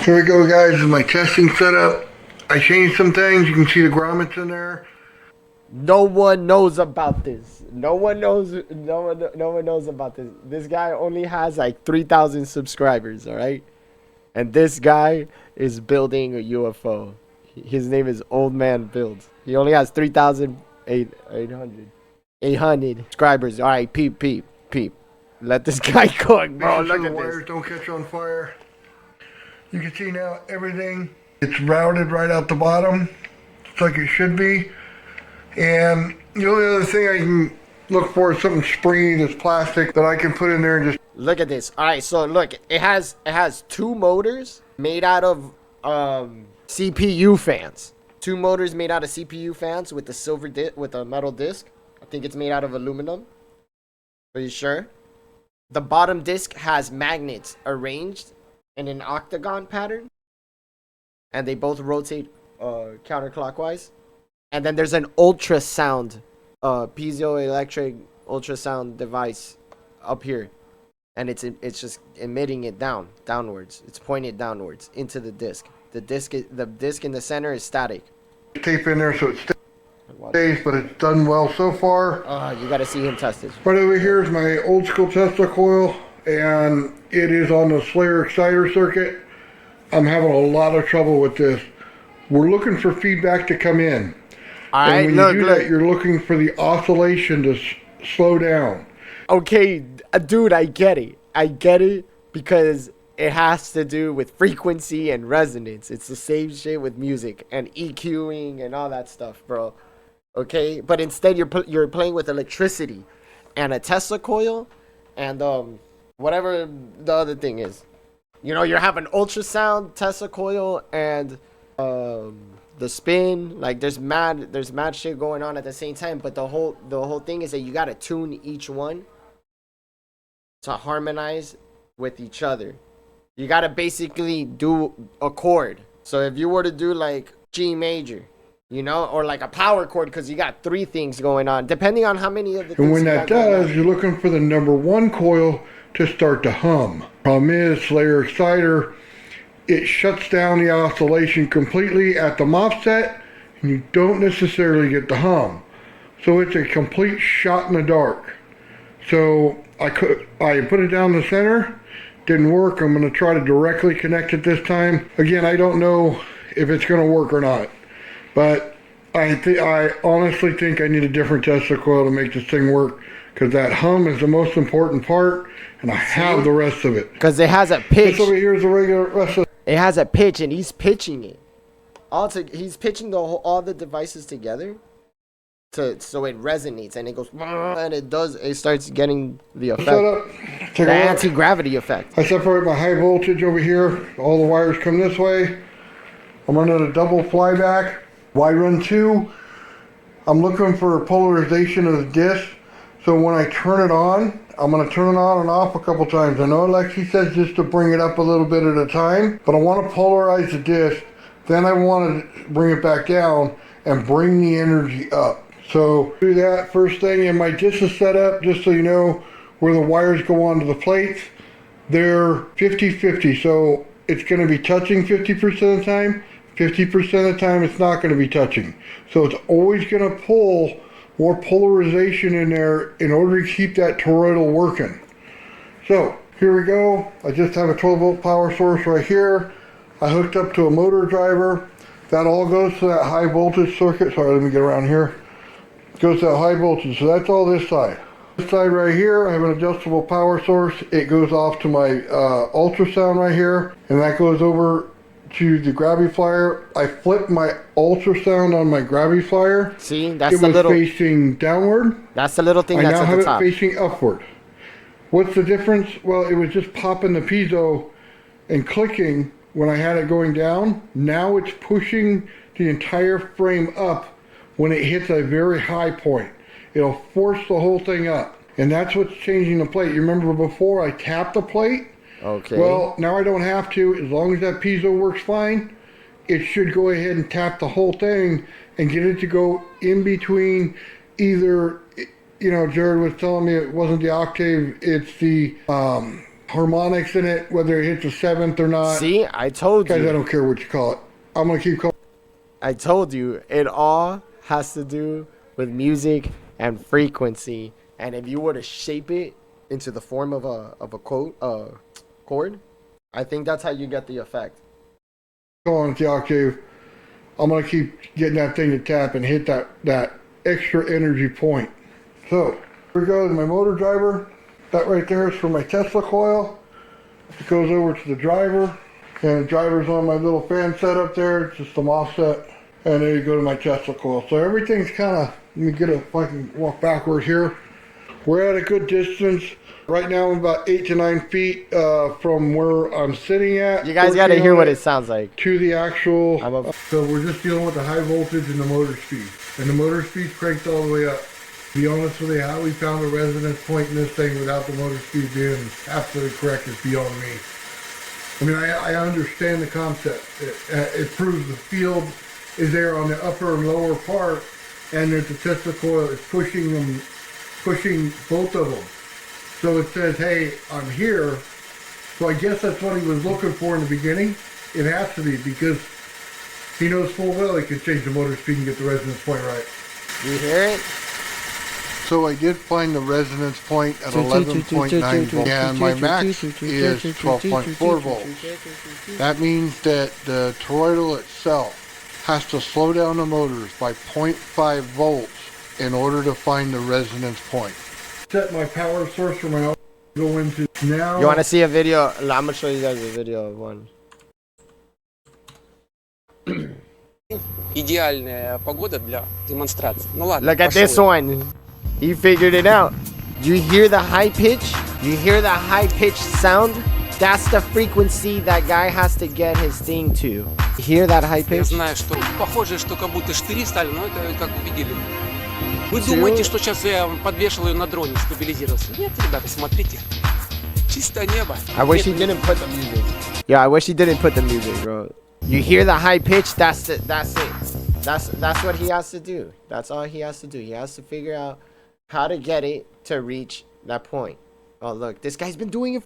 Here we go, guys, with my testing setup. I changed some things. You can see the grommets in there. No one knows about this. No one knows about this. This guy only has like 3,000 subscribers, all right? And this guy is building a UFO. His name is OldManBuilds. He only has 3,800 subscribers. All right, peep. Let this guy cook, bro. Look at wires this. Don't catch on fire. You can see now everything. It's routed right out the bottom. It's like it should be. And the only other thing I can look for is something springy that's plastic that I can put in there and just... Look at this. All right, so look, it has two motors made out of CPU fans. Two motors made out of CPU fans with a metal disc. I think it's made out of aluminum. Are you sure? The bottom disc has magnets arranged in an octagon pattern, and they both rotate counterclockwise. And then there's an ultrasound, piezoelectric ultrasound device up here, and it's just emitting it downwards. It's pointed downwards into the disc. The disc in the center is static. Tape in there so it stays, but it's done well so far. You got to see him test it. Right over here is my old school Tesla coil, and it is on the Slayer exciter circuit. I'm having a lot of trouble with this. We're looking for feedback to come in. All right, and when you do that, you're looking for the oscillation to slow down. Okay, dude, I get it. Because it has to do with frequency and resonance. It's the same shit with music and EQing and all that stuff, bro. Okay, but instead you're playing with electricity and a Tesla coil and whatever the other thing is. You know, you're having ultrasound, Tesla coil, and the spin. Like there's mad shit going on at the same time. But the whole thing is that you gotta tune each one to harmonize with each other. You gotta basically do a chord. So if you were to do like G major, you know, or like a power chord, because you got three things going on, depending on how many of the things. And when that does, you're looking for the number one coil to start to hum. Problem is, Slayer exciter, it shuts down the oscillation completely at the MOSFET, and you don't necessarily get the hum. So it's a complete shot in the dark. So I put it down the center, didn't work. I'm going to try to directly connect it this time. Again, I don't know if it's going to work or not, but I honestly think I need a different Tesla coil to make this thing work, because that hum is the most important part, and I have the rest of it. Because it has a pitch. This over here is the regular rest of it has a pitch, and he's pitching it. He's pitching all the devices together so it resonates, and it goes, and it starts getting the effect. The anti-gravity effect. I separate my high voltage over here. All the wires come this way. I'm running a double flyback. Why run two? I'm looking for a polarization of the disc. So when I turn it on, I'm going to turn it on and off a couple times. I know Alexi says just to bring it up a little bit at a time, but I want to polarize the disc. Then I want to bring it back down and bring the energy up. So do that first thing. And my disc is set up, just so you know, where the wires go onto the plates. They're 50-50. So it's going to be touching 50% of the time. 50% of the time it's not going to be touching. So it's always going to pull more polarization in there in order to keep that toroidal working. So here we go. I just have a 12 volt power source right here. I hooked up to a motor driver. That all goes to that high voltage circuit. Sorry, let me get around here. It goes to that high voltage. So that's all this side. This side right here, I have an adjustable power source. It goes off to my ultrasound right here, and that goes over to the Graviflyer. I flipped my ultrasound on my Graviflyer. See, that's the little... It was facing downward. That's the little thing that's at the top. I now have it facing upward. What's the difference? Well, it was just popping the piezo and clicking when I had it going down. Now it's pushing the entire frame up when it hits a very high point. It'll force the whole thing up. And that's what's changing the plate. You remember before I tapped the plate? Okay. Well, now I don't have to. As long as that piezo works fine, it should go ahead and tap the whole thing and get it to go in between either, you know, Jared was telling me it wasn't the octave, it's the harmonics in it, whether it hits a seventh or not. See, I told Guys, I you. don't care what you call it. I'm gonna keep calling. I told you. It all has to do with music and frequency. And if you were to shape it into the form of a chord, I think that's how you get the effect. Calling it the octave. I'm gonna keep getting that thing to tap and hit that extra energy point. So here we go. My motor driver. That right there is for my Tesla coil. It goes over to the driver, and the driver's on my little fan setup there. It's just some offset, and there you go to my Tesla coil. So everything's kind of. Let me get if I can walk backward here. We're at a good distance. Right now I'm about 8 to 9 feet from where I'm sitting at. You guys got to hear what it sounds like. To the actual, so we're just dealing with the high voltage and the motor speed. And the motor speed's cranked all the way up. To be honest with you, how we found a resonance point in this thing without the motor speed being absolutely correct is beyond me. I mean, I understand the concept. It proves the field is there on the upper and lower part, and that the Tesla coil is pushing both of them. So it says, hey, I'm here. So I guess that's what he was looking for in the beginning. It has to be, because he knows full well he can change the motor speed and get the resonance point right. You hear it? So I did find the resonance point at 11.9 volts, and my max is 12.4 volts. That means that the toroidal itself has to slow down the motors by 0.5 volts in order to find the resonance point. Set my power source for my go into now. You want to see a video? I'm gonna show you guys a video of one. Идеальная погода для демонстрации. Ну ладно. Look at this one. He figured it out. You hear the high pitch? You hear the high pitched sound? That's the frequency that guy has to get his thing to. You hear that high Я pitch? знаю, что похоже, что как будто штыри стали, но это как увидели. Вы думаете, что сейчас я подвешиваю на дроне, стабилизировался? Нет, ребята, смотрите. Чистое небо. I wish he didn't put the music. Yeah, I wish he didn't put the music, bro. You hear the high pitch? That's it. That's what he has to do. That's all he has to do. He has to figure out how to get it to reach that point. Oh, look, this guy's been doing it